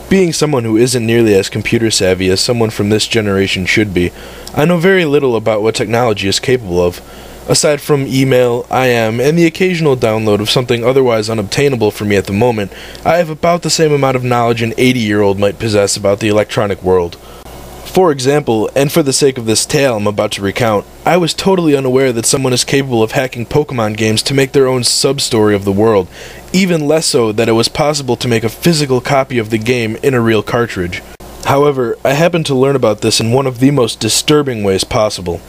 Being someone who isn't nearly as computer savvy as someone from this generation should be, I know very little about what technology is capable of. Aside from email, IM, and the occasional download of something otherwise unobtainable for me at the moment, I have about the same amount of knowledge an 80-year-old might possess about the electronic world. For example, and for the sake of this tale I'm about to recount, I was totally unaware that someone is capable of hacking Pokemon games to make their own sub-story of the world, even less so that it was possible to make a physical copy of the game in a real cartridge. However, I happened to learn about this in one of the most disturbing ways possible.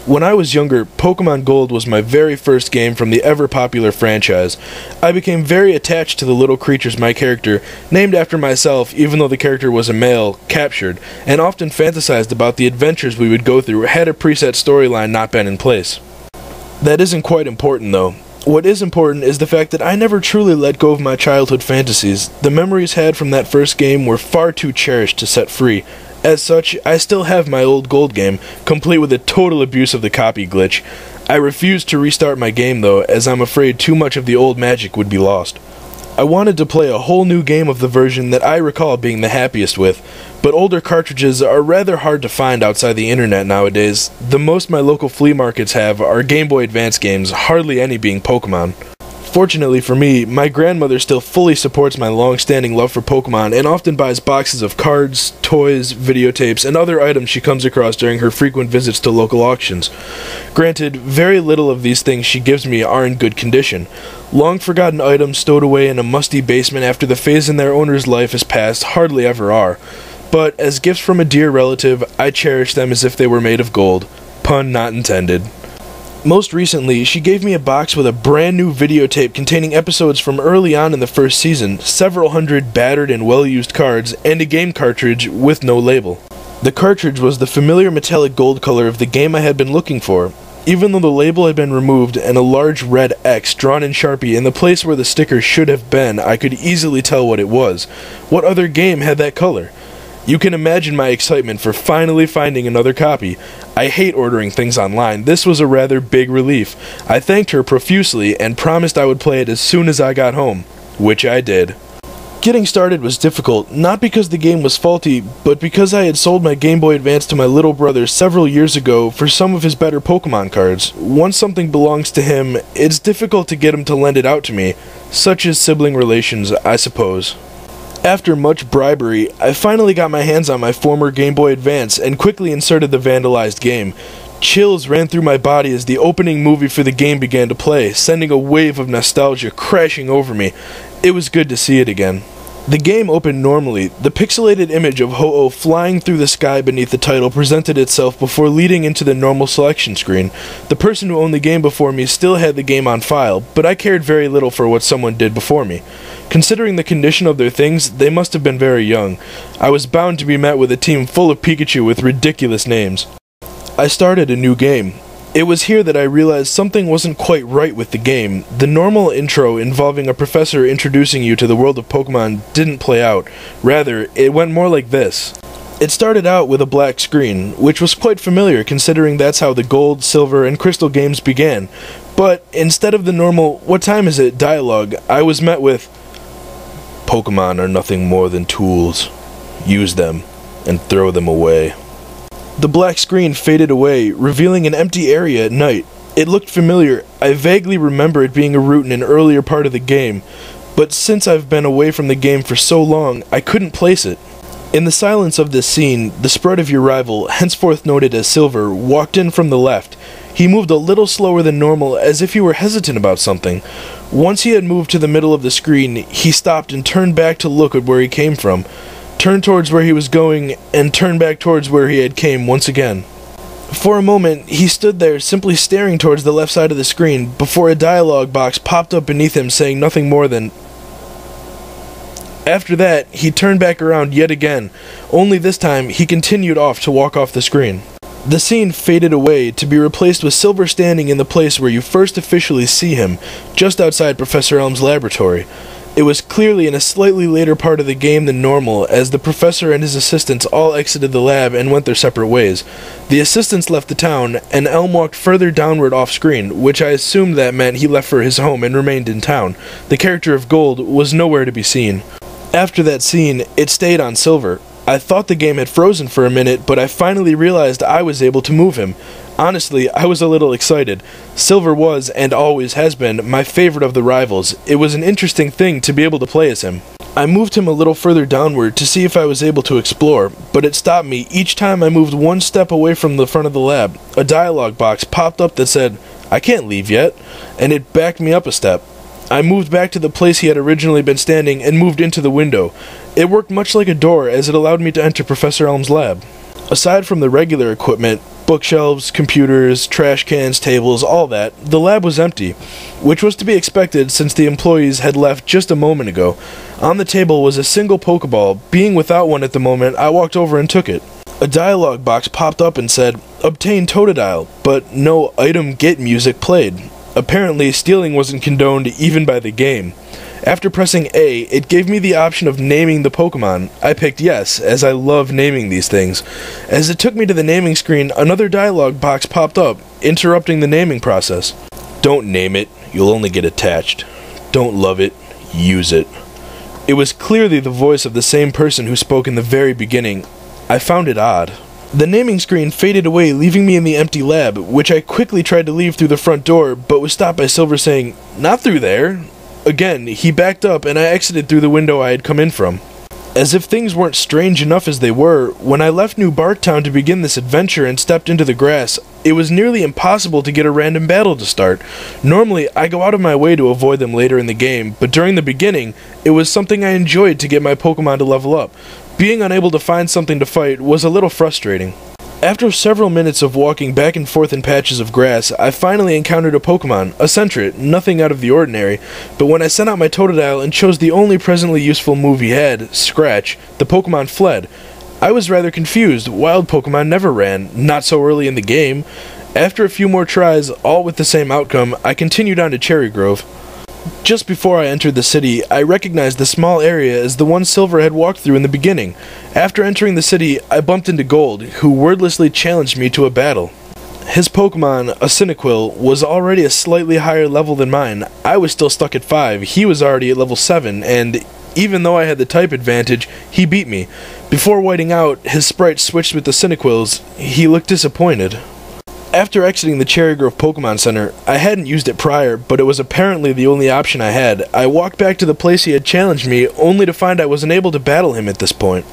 When I was younger, Pokemon Gold was my very first game from the ever-popular franchise. I became very attached to the little creatures my character, named after myself even though the character was a male, captured, and often fantasized about the adventures we would go through had a preset storyline not been in place. That isn't quite important though. What is important is the fact that I never truly let go of my childhood fantasies. The memories had from that first game were far too cherished to set free. As such, I still have my old Gold game, complete with a total abuse of the copy glitch. I refuse to restart my game though, as I'm afraid too much of the old magic would be lost. I wanted to play a whole new game of the version that I recall being the happiest with, but older cartridges are rather hard to find outside the internet nowadays. The most my local flea markets have are Game Boy Advance games, hardly any being Pokemon. Fortunately for me, my grandmother still fully supports my long-standing love for Pokemon and often buys boxes of cards, toys, videotapes, and other items she comes across during her frequent visits to local auctions. Granted, very little of these things she gives me are in good condition. Long-forgotten items stowed away in a musty basement after the phase in their owner's life has passed hardly ever are. But as gifts from a dear relative, I cherish them as if they were made of gold. Pun not intended. Most recently, she gave me a box with a brand new videotape containing episodes from early on in the first season, several hundred battered and well-used cards, and a game cartridge with no label. The cartridge was the familiar metallic gold color of the game I had been looking for. Even though the label had been removed and a large red X drawn in Sharpie in the place where the sticker should have been, I could easily tell what it was. What other game had that color? You can imagine my excitement for finally finding another copy. I hate ordering things online. This was a rather big relief. I thanked her profusely and promised I would play it as soon as I got home, which I did. Getting started was difficult, not because the game was faulty, but because I had sold my Game Boy Advance to my little brother several years ago for some of his better Pokemon cards. Once something belongs to him, it's difficult to get him to lend it out to me, such as sibling relations, I suppose. After much bribery, I finally got my hands on my former Game Boy Advance and quickly inserted the vandalized game. Chills ran through my body as the opening movie for the game began to play, sending a wave of nostalgia crashing over me. It was good to see it again. The game opened normally. The pixelated image of Ho-Oh flying through the sky beneath the title presented itself before leading into the normal selection screen. The person who owned the game before me still had the game on file, but I cared very little for what someone did before me. Considering the condition of their things, they must have been very young. I was bound to be met with a team full of Pikachu with ridiculous names. I started a new game. It was here that I realized something wasn't quite right with the game. The normal intro involving a professor introducing you to the world of Pokemon didn't play out. Rather, it went more like this. It started out with a black screen, which was quite familiar considering that's how the Gold, Silver, and Crystal games began. But instead of the normal, "What time is it?" dialogue, I was met with, "Pokemon are nothing more than tools. Use them, and throw them away." The black screen faded away, revealing an empty area at night. It looked familiar. I vaguely remember it being a route in an earlier part of the game, but since I've been away from the game for so long, I couldn't place it. In the silence of this scene, the sprite of your rival, henceforth noted as Silver, walked in from the left. He moved a little slower than normal, as if he were hesitant about something. Once he had moved to the middle of the screen, he stopped and turned back to look at where he came from, turned towards where he was going, and turned back towards where he had came once again. For a moment, he stood there simply staring towards the left side of the screen, before a dialogue box popped up beneath him saying nothing more than... After that, he turned back around yet again, only this time he continued off to walk off the screen. The scene faded away, to be replaced with Silver standing in the place where you first officially see him, just outside Professor Elm's laboratory. It was clearly in a slightly later part of the game than normal, as the professor and his assistants all exited the lab and went their separate ways. The assistants left the town, and Elm walked further downward off-screen, which I assumed that meant he left for his home and remained in town. The character of Gold was nowhere to be seen. After that scene, it stayed on Silver. I thought the game had frozen for a minute, but I finally realized I was able to move him. Honestly, I was a little excited. Silver was, and always has been, my favorite of the rivals. It was an interesting thing to be able to play as him. I moved him a little further downward to see if I was able to explore, but it stopped me each time I moved one step away from the front of the lab. A dialogue box popped up that said, "I can't leave yet," and it backed me up a step. I moved back to the place he had originally been standing and moved into the window. It worked much like a door as it allowed me to enter Professor Elm's lab. Aside from the regular equipment, bookshelves, computers, trash cans, tables, all that, the lab was empty, which was to be expected since the employees had left just a moment ago. On the table was a single Pokeball. Being without one at the moment, I walked over and took it. A dialogue box popped up and said, "Obtain Totodile," but no item get music played. Apparently, stealing wasn't condoned even by the game. After pressing A, it gave me the option of naming the Pokemon. I picked yes, as I love naming these things. As it took me to the naming screen, another dialogue box popped up, interrupting the naming process. "Don't name it, you'll only get attached. Don't love it, use it." It was clearly the voice of the same person who spoke in the very beginning. I found it odd. The naming screen faded away, leaving me in the empty lab, which I quickly tried to leave through the front door, but was stopped by Silver saying, "Not through there." Again, he backed up and I exited through the window I had come in from. As if things weren't strange enough as they were, when I left New Barktown to begin this adventure and stepped into the grass, it was nearly impossible to get a random battle to start. Normally, I go out of my way to avoid them later in the game, but during the beginning, it was something I enjoyed to get my Pokemon to level up. Being unable to find something to fight was a little frustrating. After several minutes of walking back and forth in patches of grass, I finally encountered a Pokemon, a Sentret, nothing out of the ordinary, but when I sent out my Totodile and chose the only presently useful move he had, Scratch, the Pokemon fled. I was rather confused. Wild Pokemon never ran, not so early in the game. After a few more tries, all with the same outcome, I continued on to Cherry Grove. Just before I entered the city, I recognized the small area as the one Silver had walked through in the beginning. After entering the city, I bumped into Gold, who wordlessly challenged me to a battle. His Pokemon, a Cyndaquil, was already a slightly higher level than mine. I was still stuck at 5, he was already at level 7, and even though I had the type advantage, he beat me. Before whiting out, his sprite switched with the Cyndaquils. He looked disappointed. After exiting the Cherry Grove Pokemon Center, I hadn't used it prior, but it was apparently the only option I had. I walked back to the place he had challenged me, only to find I wasn't able to battle him at this point.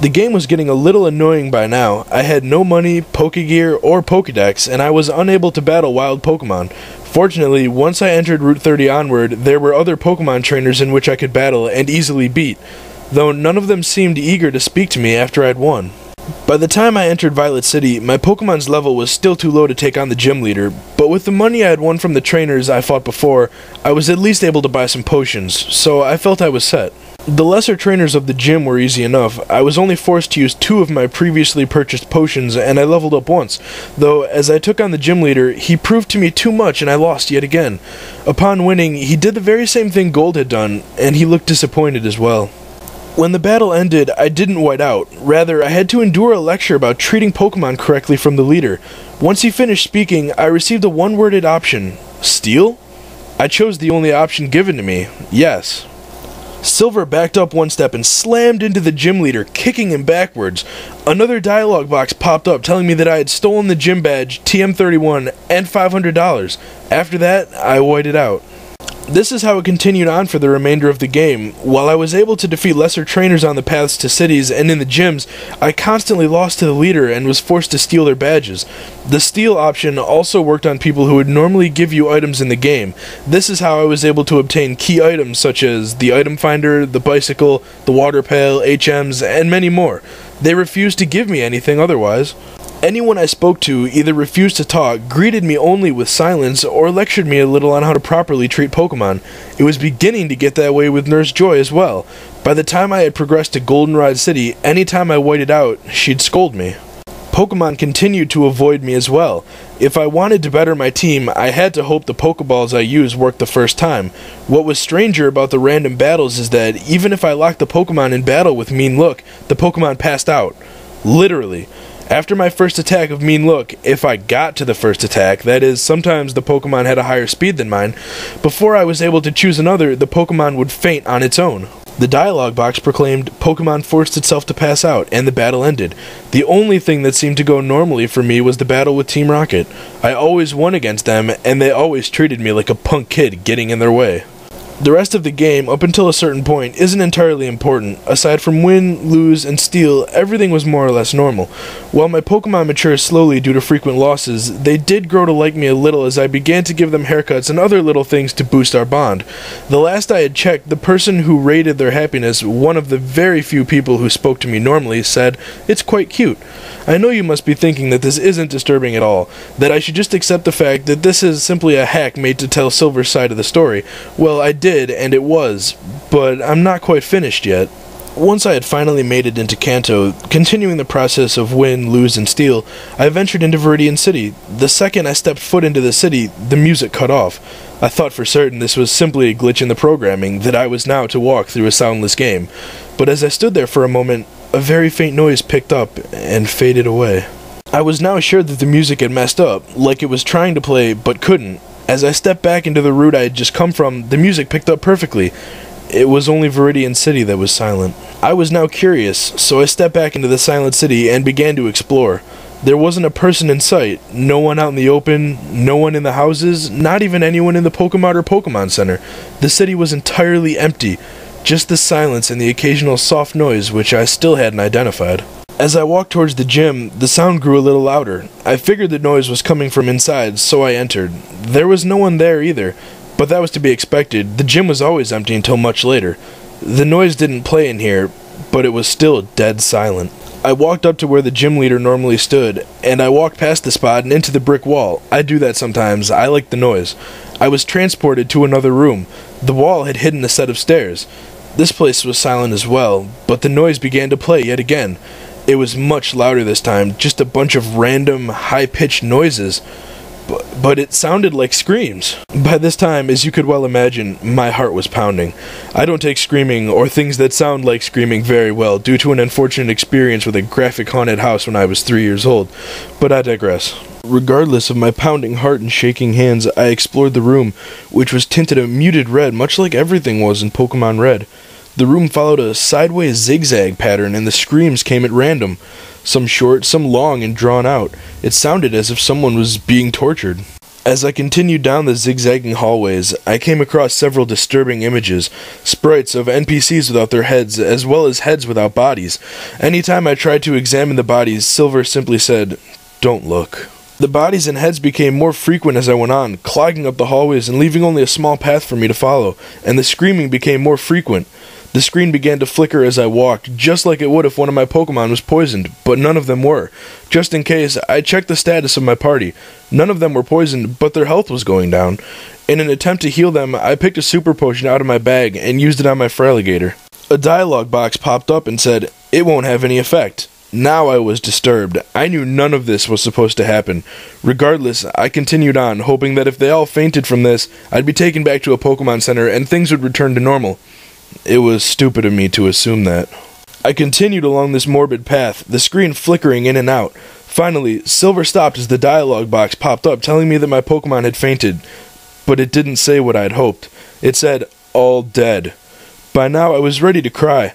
The game was getting a little annoying by now. I had no money, Pokegear, or Pokedex, and I was unable to battle wild Pokemon. Fortunately, once I entered Route 30 onward, there were other Pokemon trainers in which I could battle and easily beat, though none of them seemed eager to speak to me after I'd won. By the time I entered Violet City, my Pokemon's level was still too low to take on the gym leader, but with the money I had won from the trainers I fought before, I was at least able to buy some potions, so I felt I was set. The lesser trainers of the gym were easy enough. I was only forced to use 2 of my previously purchased potions, and I leveled up once, though as I took on the gym leader, he proved to me too much and I lost yet again. Upon winning, he did the very same thing Gold had done, and he looked disappointed as well. When the battle ended, I didn't white out. Rather, I had to endure a lecture about treating Pokemon correctly from the leader. Once he finished speaking, I received a one-worded option. Steal? I chose the only option given to me. Yes. Silver backed up one step and slammed into the gym leader, kicking him backwards. Another dialogue box popped up telling me that I had stolen the gym badge, TM31, and $500. After that, I whited out. This is how it continued on for the remainder of the game. While I was able to defeat lesser trainers on the paths to cities and in the gyms, I constantly lost to the leader and was forced to steal their badges. The steal option also worked on people who would normally give you items in the game. This is how I was able to obtain key items such as the item finder, the bicycle, the water pail, HMs, and many more. They refused to give me anything otherwise. Anyone I spoke to either refused to talk, greeted me only with silence, or lectured me a little on how to properly treat Pokemon. It was beginning to get that way with Nurse Joy as well. By the time I had progressed to Goldenrod City, anytime I whited out, she'd scold me. Pokemon continued to avoid me as well. If I wanted to better my team, I had to hope the Pokeballs I used worked the first time. What was stranger about the random battles is that even if I locked the Pokemon in battle with Mean Look, the Pokemon passed out. Literally. After my first attack of Mean Look, if I got to the first attack, that is, sometimes the Pokemon had a higher speed than mine, before I was able to choose another, the Pokemon would faint on its own. The dialogue box proclaimed, "Pokemon forced itself to pass out, and the battle ended. The only thing that seemed to go normally for me was the battle with Team Rocket. I always won against them, and they always treated me like a punk kid getting in their way." The rest of the game, up until a certain point, isn't entirely important. Aside from win, lose, and steal, everything was more or less normal. While my Pokemon matured slowly due to frequent losses, they did grow to like me a little as I began to give them haircuts and other little things to boost our bond. The last I had checked, the person who rated their happiness, one of the very few people who spoke to me normally, said, "It's quite cute." I know you must be thinking that this isn't disturbing at all, that I should just accept the fact that this is simply a hack made to tell Silver's side of the story. Well, I did, and it was, but I'm not quite finished yet. Once I had finally made it into Kanto, continuing the process of win, lose, and steal, I ventured into Viridian City. The second I stepped foot into the city, the music cut off. I thought for certain this was simply a glitch in the programming, that I was now to walk through a soundless game. But as I stood there for a moment, a very faint noise picked up and faded away. I was now sure that the music had messed up, like it was trying to play but couldn't. As I stepped back into the route I had just come from, the music picked up perfectly. It was only Viridian City that was silent. I was now curious, so I stepped back into the silent city and began to explore. There wasn't a person in sight, no one out in the open, no one in the houses, not even anyone in the Pokemon or Pokemon Center. The city was entirely empty. Just the silence and the occasional soft noise which I still hadn't identified. As I walked towards the gym, the sound grew a little louder. I figured the noise was coming from inside, so I entered. There was no one there either, but that was to be expected. The gym was always empty until much later. The noise didn't play in here, but it was still dead silent. I walked up to where the gym leader normally stood, and I walked past the spot and into the brick wall. I do that sometimes. I like the noise. I was transported to another room. The wall had hidden a set of stairs. This place was silent as well, but the noise began to play yet again. It was much louder this time, just a bunch of random, high-pitched noises. But it sounded like screams. By this time, as you could well imagine, my heart was pounding. I don't take screaming, or things that sound like screaming, very well, due to an unfortunate experience with a graphic haunted house when I was 3 years old. But I digress. Regardless of my pounding heart and shaking hands, I explored the room, which was tinted a muted red, much like everything was in Pokemon Red. The room followed a sideways zigzag pattern, and the screams came at random. Some short, some long and drawn out. It sounded as if someone was being tortured. As I continued down the zigzagging hallways, I came across several disturbing images, sprites of NPCs without their heads, as well as heads without bodies. Anytime I tried to examine the bodies, Silver simply said, "Don't look." The bodies and heads became more frequent as I went on, clogging up the hallways and leaving only a small path for me to follow, and the screaming became more frequent. The screen began to flicker as I walked, just like it would if one of my Pokemon was poisoned, but none of them were. Just in case, I checked the status of my party. None of them were poisoned, but their health was going down. In an attempt to heal them, I picked a super potion out of my bag and used it on my Feraligatr. A dialogue box popped up and said, "It won't have any effect." Now I was disturbed. I knew none of this was supposed to happen. Regardless, I continued on, hoping that if they all fainted from this, I'd be taken back to a Pokemon Center and things would return to normal. It was stupid of me to assume that. I continued along this morbid path, the screen flickering in and out. Finally, Silver stopped as the dialogue box popped up telling me that my Pokemon had fainted. But it didn't say what I'd hoped. It said, "All dead." By now I was ready to cry.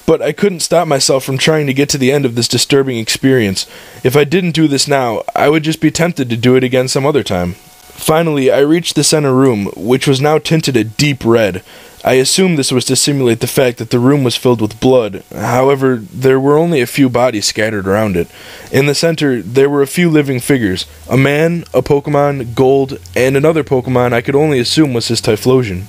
But I couldn't stop myself from trying to get to the end of this disturbing experience. If I didn't do this now, I would just be tempted to do it again some other time. Finally, I reached the center room, which was now tinted a deep red. I assumed this was to simulate the fact that the room was filled with blood. However, there were only a few bodies scattered around it. In the center, there were a few living figures. A man, a Pokemon, Gold, and another Pokemon I could only assume was his Typhlosion.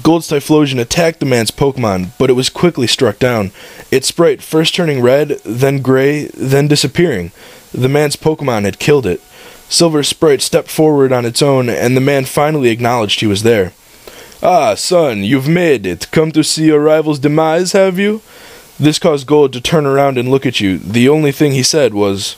Gold's Typhlosion attacked the man's Pokemon, but it was quickly struck down. Its sprite first turning red, then gray, then disappearing. The man's Pokemon had killed it. Silver's sprite stepped forward on its own, and the man finally acknowledged he was there. "Ah, son, you've made it. Come to see your rival's demise, have you?" This caused Gold to turn around and look at you. The only thing he said was,